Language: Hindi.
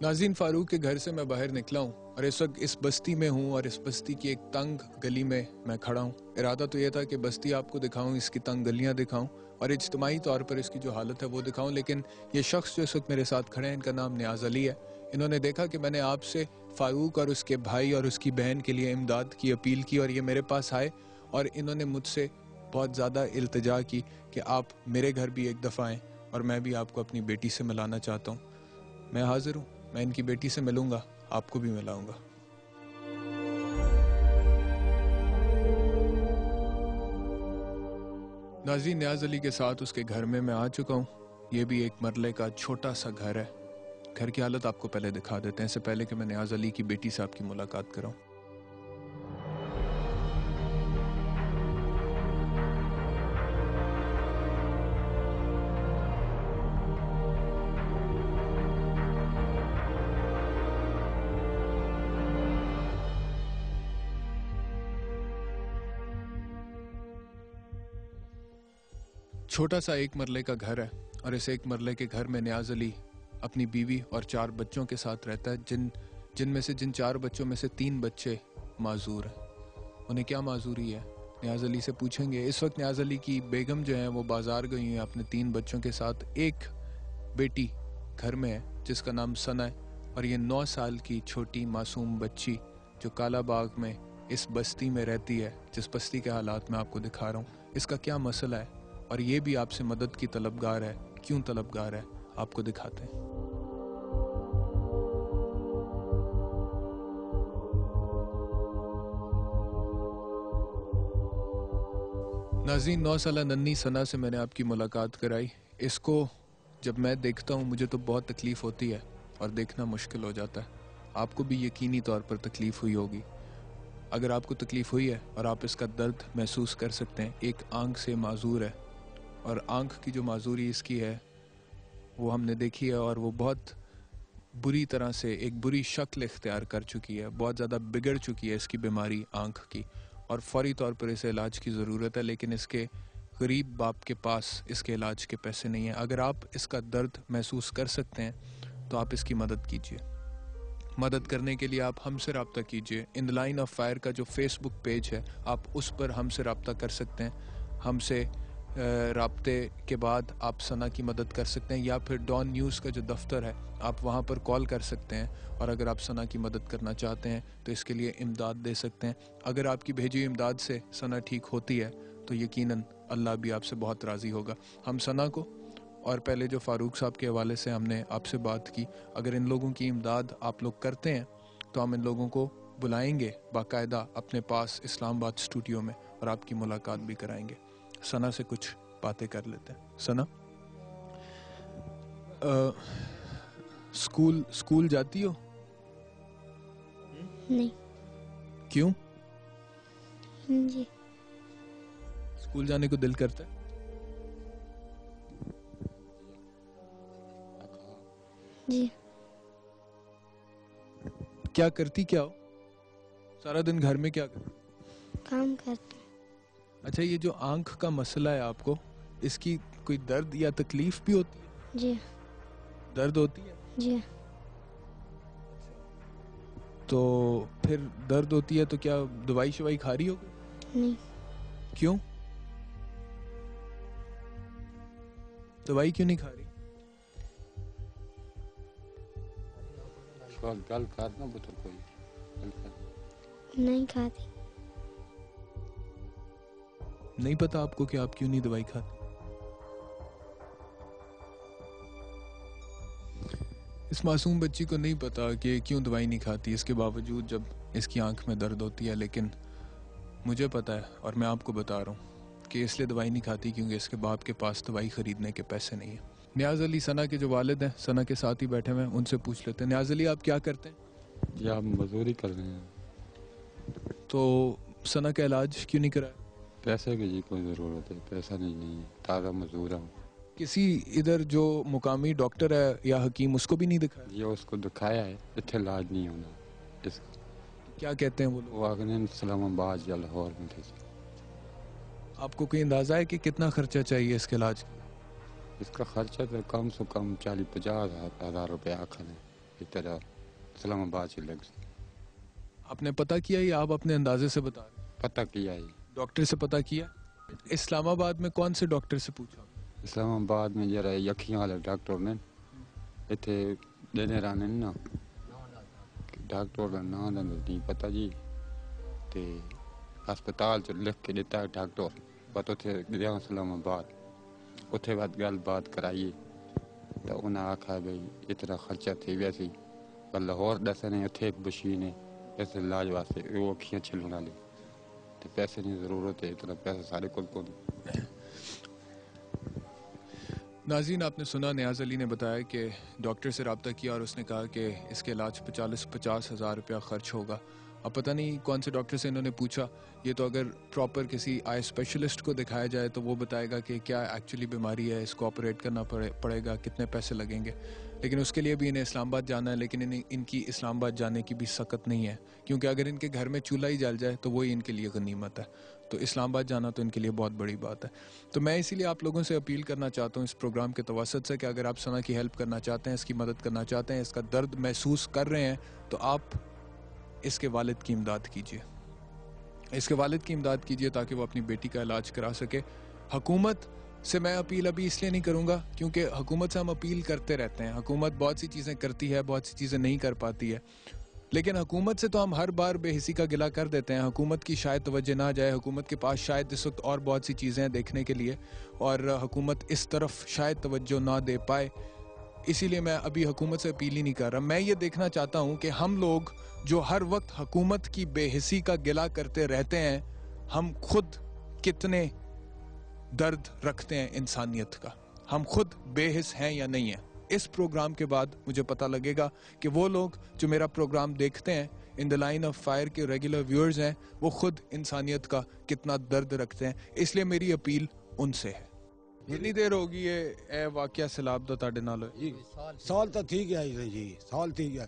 नाज़रीन, फारूक के घर से मैं बाहर निकला हूँ और इस वक्त इस बस्ती में हूँ और इस बस्ती की एक तंग गली में मैं खड़ा हूँ। इरादा तो ये था कि बस्ती आपको दिखाऊँ, इसकी तंग गलियाँ दिखाऊँ और इज्तिमाई तौर पर इसकी जो हालत है वो दिखाऊँ। लेकिन ये शख्स जो इस वक्त मेरे साथ खड़े हैं, इनका नाम नियाज़ अली है। इन्होंने देखा कि मैंने आपसे फारूक और उसके भाई और उसकी बहन के लिए इमदाद की अपील की और ये मेरे पास आए और इन्होंने मुझसे बहुत ज़्यादा इल्तिजा की कि आप मेरे घर भी एक दफ़ा आएँ और मैं भी आपको अपनी बेटी से मिलाना चाहता हूँ। मैं हाजिर हूँ, मैं इनकी बेटी से मिलूंगा, आपको भी मिलाऊंगा। नाज़रीन, नियाज़ अली के साथ उसके घर में मैं आ चुका हूँ। ये भी एक मरले का छोटा सा घर है। घर की हालत आपको पहले दिखा देते हैं, इससे पहले कि मैं नियाज़ अली की बेटी से आपकी मुलाकात कराऊँ। छोटा सा एक मरले का घर है और इस एक मरले के घर में नियाज़ अली अपनी बीवी और 4 बच्चों के साथ रहता है, जिन 4 बच्चों में से 3 बच्चे माजूर हैं। उन्हें क्या माजूरी है, नियाज़ अली से पूछेंगे। इस वक्त नियाज़ अली की बेगम जो है वो बाजार गई हैं अपने 3 बच्चों के साथ। एक बेटी घर में है जिसका नाम सना है और ये 9 साल की छोटी मासूम बच्ची जो काला बाग में इस बस्ती में रहती है, जिस बस्ती के हालात मैं आपको दिखा रहा हूँ। इसका क्या मसला है और ये भी आपसे मदद की तलबगार है। क्यों तलबगार है, आपको दिखाते हैं। नाज़रीन, 9 साला नन्ही सना से मैंने आपकी मुलाकात कराई। इसको जब मैं देखता हूँ मुझे तो बहुत तकलीफ़ होती है और देखना मुश्किल हो जाता है। आपको भी यकीनी तौर पर तकलीफ़ हुई होगी। अगर आपको तकलीफ़ हुई है और आप इसका दर्द महसूस कर सकते हैं, एक आंख से माजूर है और आंख की जो माजूरी इसकी है वो हमने देखी है और वो बहुत बुरी तरह से एक बुरी शक्ल इख्तियार कर चुकी है, बहुत ज़्यादा बिगड़ चुकी है इसकी बीमारी आंख की और फौरी तौर पर इसे इलाज की ज़रूरत है। लेकिन इसके गरीब बाप के पास इसके इलाज के पैसे नहीं हैं। अगर आप इसका दर्द महसूस कर सकते हैं तो आप इसकी मदद कीजिए। मदद करने के लिए आप हमसे रब्ता कीजिए। In the line of fire का जो फेसबुक पेज है, आप उस पर हमसे रब्ता कर सकते हैं। हमसे राब्ते के बाद आप सना की मदद कर सकते हैं या फिर डॉन न्यूज़ का जो दफ्तर है आप वहाँ पर कॉल कर सकते हैं और अगर आप सना की मदद करना चाहते हैं तो इसके लिए इमदाद दे सकते हैं। अगर आपकी भेजी हुई इमदाद से सना ठीक होती है तो यकीनन अल्लाह भी आपसे बहुत राज़ी होगा। हम सना को और पहले जो फ़ारूक साहब के हवाले से हमने आपसे बात की, अगर इन लोगों की इमदाद आप लोग करते हैं तो हम इन लोगों को बुलाएंगे बाकायदा अपने पास इस्लामाबाद स्टूडियो में और आपकी मुलाकात भी कराएंगे। सना से कुछ बातें कर लेते हैं। सना, स्कूल जाती हो? नहीं। क्यों? जी। स्कूल जाने को दिल करता है? जी। क्या करती क्या हो? सारा दिन घर में क्या करती? काम करते हैं। अच्छा, ये जो आंख का मसला है आपको, इसकी कोई दर्द या तकलीफ भी होती है? जी। दर्द होती है? जी। तो फिर दर्द होती है तो क्या दवाई शवाई खा रही हो? नहीं। क्यों? दवाई क्यों नहीं खा रही? गल करना बता कोई नहीं खाती। नहीं पता आपको कि आप क्यों नहीं दवाई खाते? इस मासूम बच्ची को नहीं पता कि क्यों दवाई नहीं खाती, इसके बावजूद जब इसकी आंख में दर्द होती है। लेकिन मुझे पता है और मैं आपको बता रहा हूँ कि इसलिए दवाई नहीं खाती क्योंकि इसके बाप के पास दवाई खरीदने के पैसे नहीं है। नियाज़ अली सना के जो वालिद हैं, सना के साथ ही बैठे हुए हैं, उनसे पूछ लेते हैं। नियाज़ अली, आप क्या करते हैं? या आप मजदूरी कर रहे हैं? तो सना का इलाज क्यों नहीं कराया? पैसे की जी कोई ज़रूरत है, पैसा नहीं है, ताज़ा मजदूर हूँ। किसी इधर जो मुकामी डॉक्टर है या हकीम, उसको भी नहीं दिखाया? ये उसको दिखाया है, इतने इलाज नहीं होना इसका। क्या कहते हैं वो लोग? वो अगले इस्लामाबाद या लाहौर में थे। आपको कोई अंदाजा है कि कितना खर्चा चाहिए इसके इलाज? इसका खर्चा तो कम से कम 40-50 हज़ार रुपये आखिर है। इस तरह इस्लामाबाद से लग आपने पता किया या आप अपने अंदाजे से बता रहे हैं? पता किया है। डॉक्टर से पता किया? इस्लामाबाद में कौन से डॉक्टर से पूछा? इस्लामाबाद में जरा अखियां वाले डॉक्टर ने इतने देने रहने ना डॉक्टर का नाम नहीं पता जी, ते अस्पताल च लिख के दिता है डॉक्टर, पर उत्थे गया इस्लामाबाद, उत्थे बाद गलबात कराई तो उन्हें आखा भाई इतना खर्चा थी वैसे पर लाहौर दसने उत्थे एक मशीन है इस इलाज वास्ते वो अखियां छिलने वाली, तो पैसे की ज़रूरत है, इतना पैसा सारे को नहीं। नाज़रीन, आपने सुना नियाज़ अली ने बताया कि डॉक्टर से रब्ता किया और उसने कहा कि इसके इलाज 50 हज़ार रुपया ख़र्च होगा। अब पता नहीं कौन से डॉक्टर से इन्होंने पूछा, ये तो अगर प्रॉपर किसी आई स्पेशलिस्ट को दिखाया जाए तो वो बताएगा कि क्या एक्चुअली बीमारी है, इसको ऑपरेट करना पड़ेगा, कितने पैसे लगेंगे। लेकिन उसके लिए भी इन्हें इस्लामाबाद जाना है, लेकिन इनकी इस्लामाबाद जाने की भी सकत नहीं है, क्योंकि अगर इनके घर में चूल्हा ही जल जाए तो वही इनके लिए गनीमत है। तो इस्लामाबाद जाना तो इनके लिए बहुत बड़ी बात है। तो मैं इसीलिए आप लोगों से अपील करना चाहता हूँ इस प्रोग्राम के तवसत से कि अगर आप सना की हेल्प करना चाहते हैं, इसकी मदद करना चाहते हैं, इसका दर्द महसूस कर रहे हैं, तो आप इसके वालिद की इमदाद कीजिए, इसके वालिद की इमदाद कीजिए ताकि वो अपनी बेटी का इलाज करा सके। हुकूमत से मैं अपील अभी इसलिए नहीं करूँगा क्योंकि हुकूमत से हम अपील करते रहते हैं, हुकूमत बहुत सी चीज़ें करती है, बहुत सी चीज़ें नहीं कर पाती है, लेकिन हुकूमत से तो हम हर बार बेहिसी का गिला कर देते हैं। हुकूमत की शायद तवज्जो ना जाए, हुकूमत के पास शायद इस वक्त और बहुत सी चीज़ें हैं देखने के लिए, और हुकूमत इस तरफ शायद तवज्जो ना दे पाए, इसीलिए मैं अभी हुकूमत से अपील ही नहीं कर रहा। मैं ये देखना चाहता हूँ कि हम लोग जो हर वक्त हुकूमत की बेहिसी का गिला करते रहते हैं, हम खुद कितने दर्द रखते हैं इंसानियत का, हम खुद बेहिस हैं या नहीं हैं। इस प्रोग्राम के बाद मुझे पता लगेगा कि वो लोग जो मेरा प्रोग्राम देखते हैं, in the line of fire के रेगुलर व्यूअर्स हैं, वो खुद इंसानियत का कितना दर्द रखते हैं। इसलिए मेरी अपील उनसे है। कितनी देर होगी ये वाकया सैलाब दा तुहाडे नाल? साल तो ठीक है जी, साल ठीक है।